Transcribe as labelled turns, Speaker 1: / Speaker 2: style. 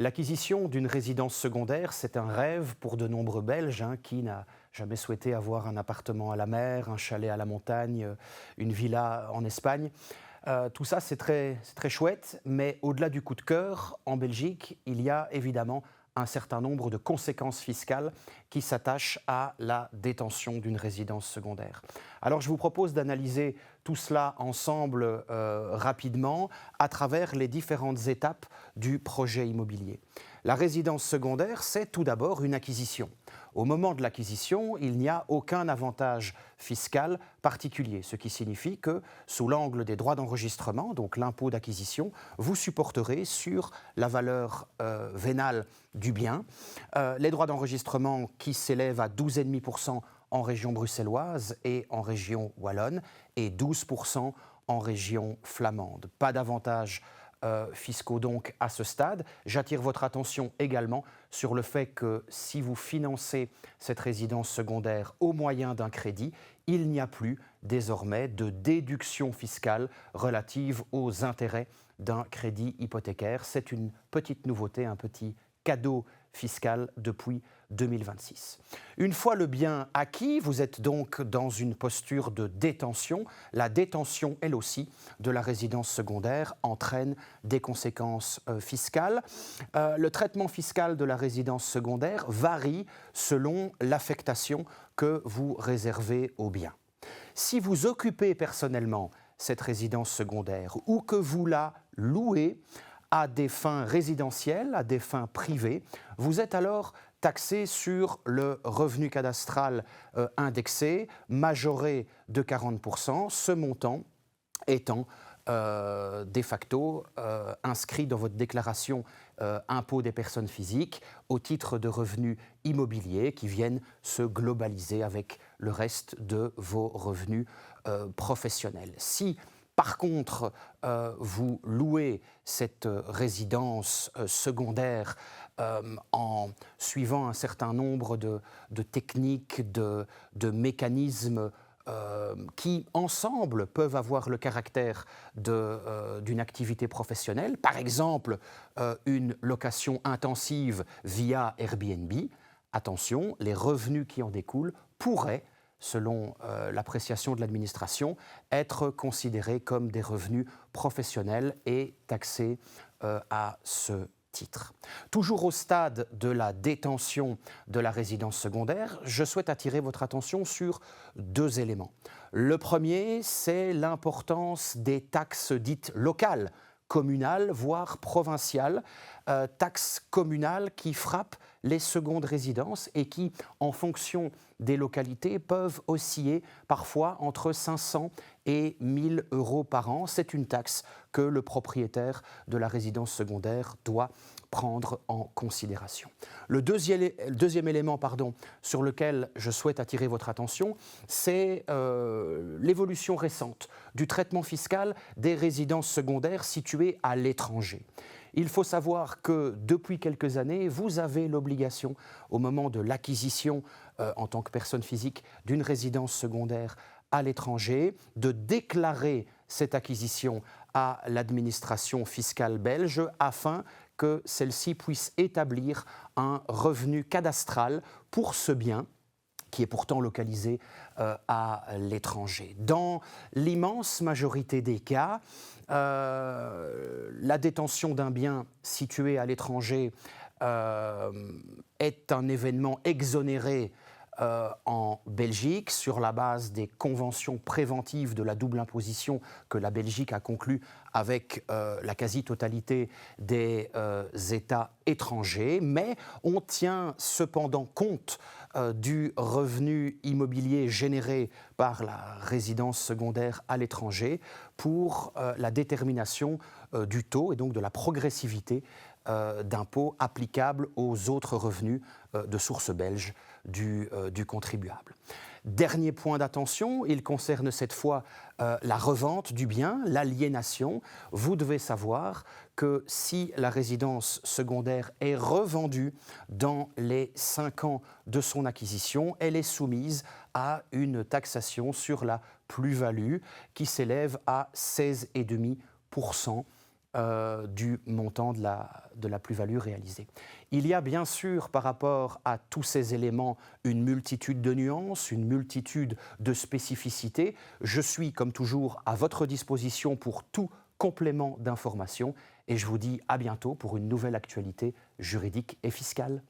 Speaker 1: L'acquisition d'une résidence secondaire, c'est un rêve pour de nombreux Belges. Qui n'a jamais souhaité avoir un appartement à la mer, un chalet à la montagne, une villa en Espagne. Tout ça, c'est très chouette, mais au-delà du coup de cœur, en Belgique, il y a évidemment un certain nombre de conséquences fiscales qui s'attachent à la détention d'une résidence secondaire. Alors je vous propose d'analyser tout cela ensemble rapidement à travers les différentes étapes du projet immobilier. La résidence secondaire, c'est tout d'abord une acquisition. Au moment de l'acquisition, il n'y a aucun avantage fiscal particulier, ce qui signifie que, sous l'angle des droits d'enregistrement, donc l'impôt d'acquisition, vous supporterez sur la valeur vénale du bien les droits d'enregistrement qui s'élèvent à 12,5% en région bruxelloise et en région wallonne et 12% en région flamande. Pas d'avantage fiscaux donc à ce stade. J'attire votre attention également sur le fait que si vous financez cette résidence secondaire au moyen d'un crédit, il n'y a plus désormais de déduction fiscale relative aux intérêts d'un crédit hypothécaire. C'est une petite nouveauté, un petit cadeau fiscal depuis 2026. Une fois le bien acquis, vous êtes donc dans une posture de détention. La détention, elle aussi, de la résidence secondaire entraîne des conséquences fiscales. Le traitement fiscal de la résidence secondaire varie selon l'affectation que vous réservez au bien. Si vous occupez personnellement cette résidence secondaire ou que vous la louez à des fins résidentielles, à des fins privées, vous êtes alors taxé sur le revenu cadastral indexé, majoré de 40%, ce montant étant de facto inscrit dans votre déclaration impôt des personnes physiques au titre de revenus immobiliers qui viennent se globaliser avec le reste de vos revenus professionnels. Si par contre, vous louez cette résidence secondaire en suivant un certain nombre de techniques, de mécanismes qui, ensemble, peuvent avoir le caractère d'une activité professionnelle. Par exemple, une location intensive via Airbnb. Attention, les revenus qui en découlent pourraient, selon l'appréciation de l'administration, être considérés comme des revenus professionnels et taxés à ce titre. Toujours au stade de la détention de la résidence secondaire, je souhaite attirer votre attention sur deux éléments. Le premier, c'est l'importance des taxes dites locales, communales, voire provinciales, taxes communales qui frappent les secondes résidences et qui, en fonction des localités, peuvent osciller parfois entre 500 et 1000 euros par an. C'est une taxe que le propriétaire de la résidence secondaire doit prendre en considération. Le deuxième élément sur lequel je souhaite attirer votre attention, c'est l'évolution récente du traitement fiscal des résidences secondaires situées à l'étranger. Il faut savoir que depuis quelques années, vous avez l'obligation, au moment de l'acquisition en tant que personne physique d'une résidence secondaire à l'étranger, de déclarer cette acquisition à l'administration fiscale belge afin que celle-ci puisse établir un revenu cadastral pour ce bien qui est pourtant localisé à l'étranger. Dans l'immense majorité des cas, la détention d'un bien situé à l'étranger est un événement exonéré en Belgique sur la base des conventions préventives de la double imposition que la Belgique a conclues avec la quasi-totalité des États étrangers, mais on tient cependant compte du revenu immobilier généré par la résidence secondaire à l'étranger pour la détermination du taux et donc de la progressivité d'impôts applicables aux autres revenus de source belge du contribuable. Dernier point d'attention, il concerne cette fois la revente du bien, l'aliénation. Vous devez savoir que si la résidence secondaire est revendue dans les 5 ans de son acquisition, elle est soumise à une taxation sur la plus-value qui s'élève à 16,5% du montant de la plus-value réalisée. Il y a bien sûr, par rapport à tous ces éléments, une multitude de nuances, une multitude de spécificités. Je suis, comme toujours, à votre disposition pour tout complément d'information et je vous dis à bientôt pour une nouvelle actualité juridique et fiscale.